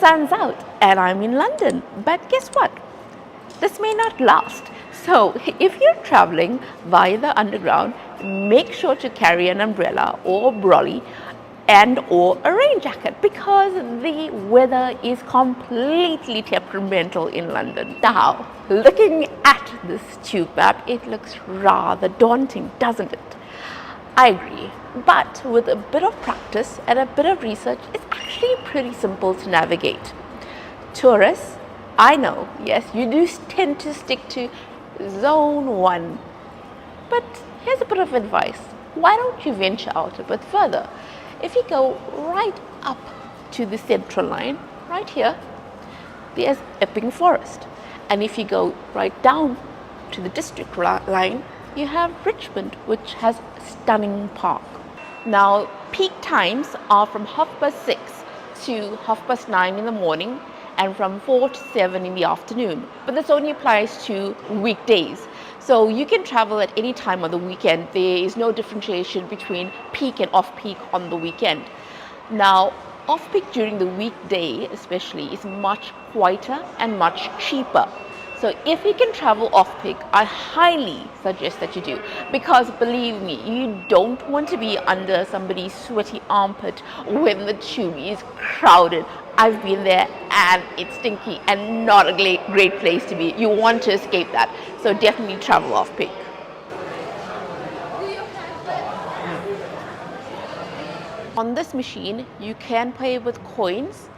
sun's out and I'm in London. But guess what? This may not last. So if you're traveling via the underground, make sure to carry an umbrella or brolly and or a rain jacket, because the weather is completely temperamental in London. Now, looking at this tube map, it looks rather daunting, doesn't it? I agree, but with a bit of practice and a bit of research, it's actually pretty simple to navigate. Tourists, I know, yes, you do tend to stick to zone 1, but here's a bit of advice. Why don't you venture out a bit further? If you go right up to the central line, right here, there's Epping Forest. And if you go right down to the district line, you have Richmond, which has a stunning park. Now, peak times are from 6:30 to 9:30 in the morning and from 4 to 7 in the afternoon. But this only applies to weekdays. So you can travel at any time of the weekend. There is no differentiation between peak and off-peak on the weekend. Now, off-peak during the weekday especially is much quieter and much cheaper. So if you can travel off-peak, I highly suggest that you do, because believe me, you don't want to be under somebody's sweaty armpit when the tube is crowded. I've been there and it's stinky and not a great place to be. You want to escape that. So definitely travel off-peak. On this machine, you can pay with coins,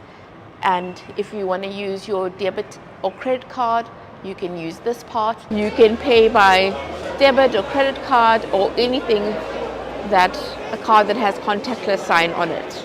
and if you want to use your debit or credit card, you can use this part. You can pay by debit or credit card or anything that a card that has contactless sign on it.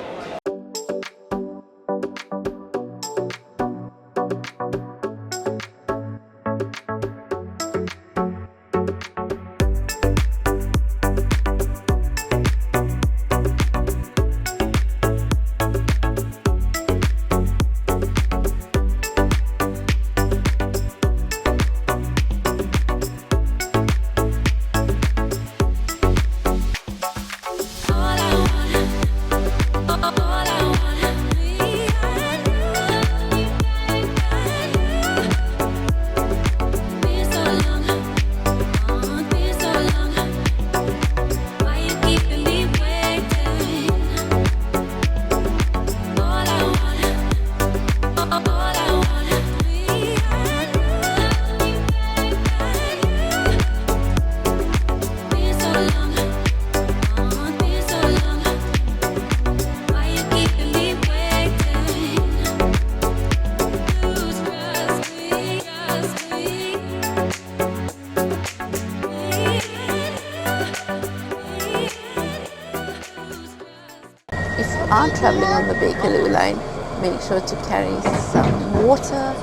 If you are traveling on the Bakerloo line, make sure to carry some water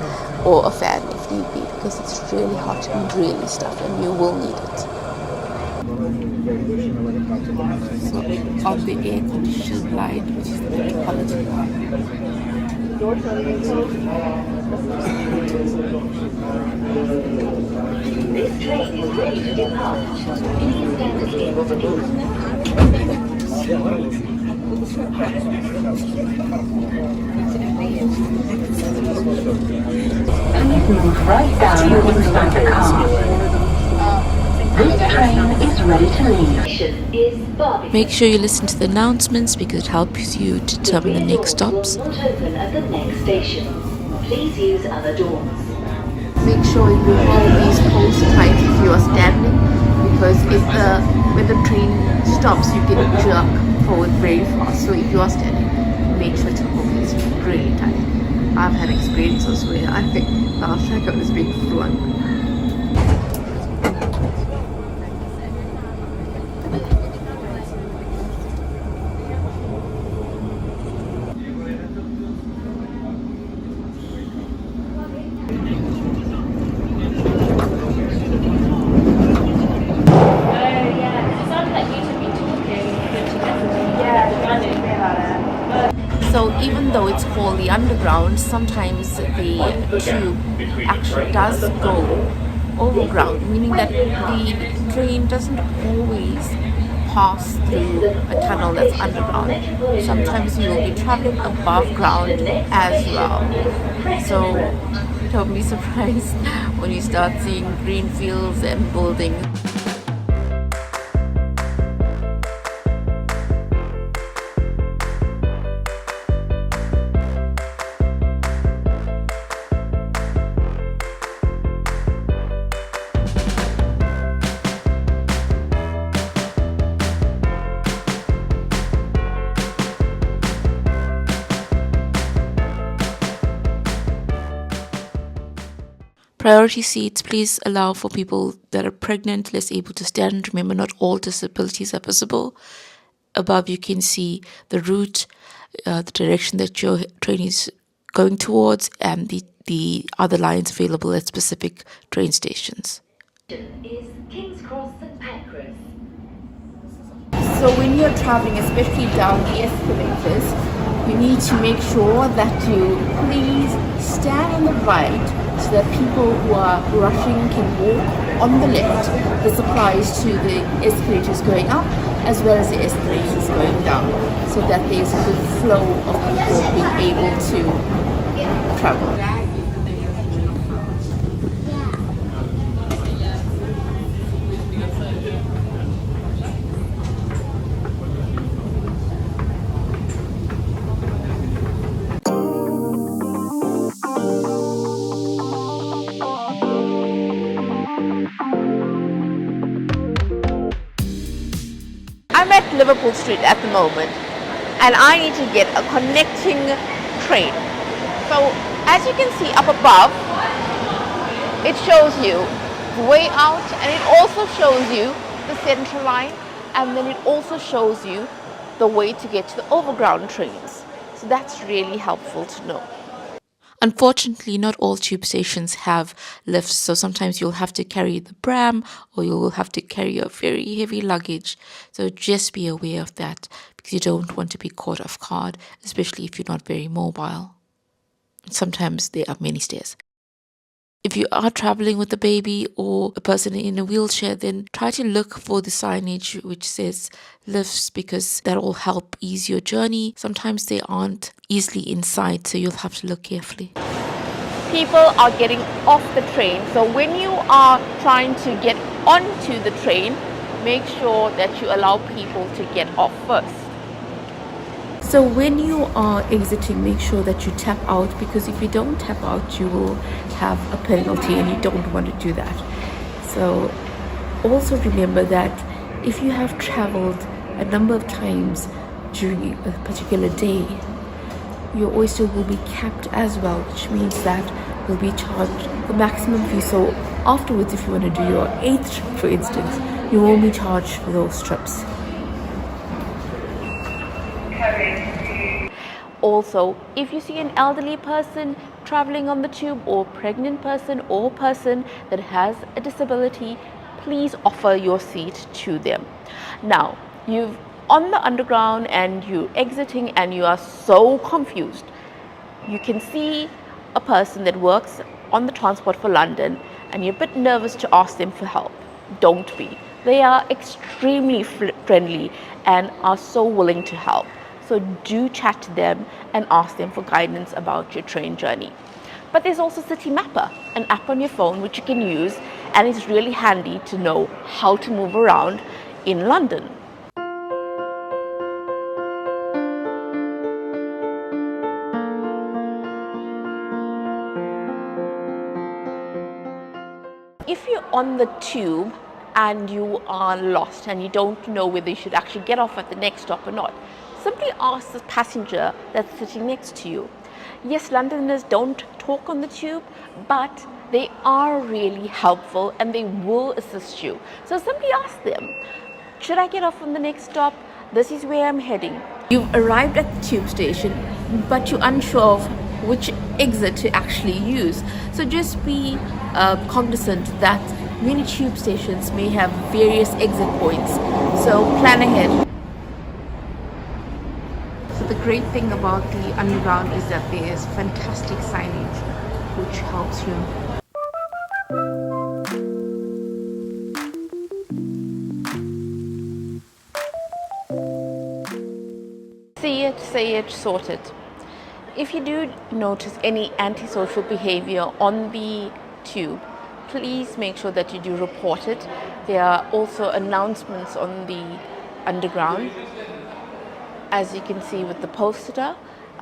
or a fan if need be, because it's really hot and really stuffy and you will need it. So on the air conditioned line, which is the Metropolitan line. This train is ready to depart. Please stand clear of the door. Please move right down inside the car. This train is ready to leave. Make sure you listen to the announcements because it helps you determine the next stops. Will not open at the next station. Please use other doors. Make sure you hold these poles tight if you are standing, because when the train stops, you can jerk forward very fast. So if you are standing, make sure to hold these really tight. I've had experiences where I felt like I was being flung. So even though it's called the underground, sometimes the tube actually does go overground, meaning that the train doesn't always pass through a tunnel that's underground. Sometimes you will be traveling above ground as well. So don't be surprised when you start seeing green fields and buildings. Priority seats, please allow for people that are pregnant, less able to stand. Remember, not all disabilities are visible. Above, you can see the route, the direction that your train is going towards, and the other lines available at specific train stations. Is King's Cross and Pancras. So when you're traveling, especially down the escalators, you need to make sure that you please stand on the right so that people who are rushing can walk on the left. This applies to the escalators going up as well as the escalators going down, so that there's a good flow of people being able to travel. I'm at Liverpool Street at the moment and I need to get a connecting train. So as you can see up above, it shows you the way out, and it also shows you the central line, and then it also shows you the way to get to the overground trains. So that's really helpful to know. Unfortunately, not all tube stations have lifts, so sometimes you'll have to carry the pram or you'll have to carry your very heavy luggage. So just be aware of that, because you don't want to be caught off guard, especially if you're not very mobile. Sometimes there are many stairs. If you are traveling with a baby or a person in a wheelchair, then try to look for the signage which says lifts, because that will help ease your journey. Sometimes they aren't easily in sight, so you'll have to look carefully. People are getting off the train, so when you are trying to get onto the train, make sure that you allow people to get off first. So when you are exiting, make sure that you tap out, because if you don't tap out, you will have a penalty and you don't want to do that. So also remember that if you have traveled a number of times during a particular day, your oyster will be capped as well, which means that you'll be charged the maximum fee. So afterwards, if you want to do your 8th trip, for instance, you won't be charged for those trips. Also, if you see an elderly person traveling on the tube, or pregnant person, or person that has a disability, please offer your seat to them. Now, you've on the underground and you're exiting and you are so confused. You can see a person that works on the Transport for London and you're a bit nervous to ask them for help. Don't be. They are extremely friendly and are so willing to help. So do chat to them and ask them for guidance about your train journey. But there's also City Mapper, an app on your phone which you can use, and it's really handy to know how to move around in London. If you're on the tube and you are lost and you don't know whether you should actually get off at the next stop or not, simply ask the passenger that's sitting next to you. Yes, Londoners don't talk on the tube, but they are really helpful and they will assist you. So simply ask them, should I get off on the next stop? This is where I'm heading. You've arrived at the tube station, but you're unsure of which exit to actually use. So just be cognizant that many tube stations may have various exit points. So plan ahead. So the great thing about the underground is that there is fantastic signage which helps you. it, say it, sort it. If you do notice any antisocial behavior on the tube, please make sure that you do report it. There are also announcements on the underground. As you can see with the poster,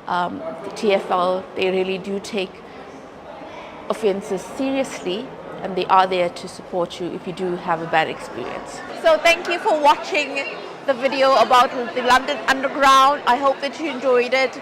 the TFL, they really do take offences seriously, and they are there to support you if you do have a bad experience. So thank you for watching the video about the London Underground. I hope that you enjoyed it.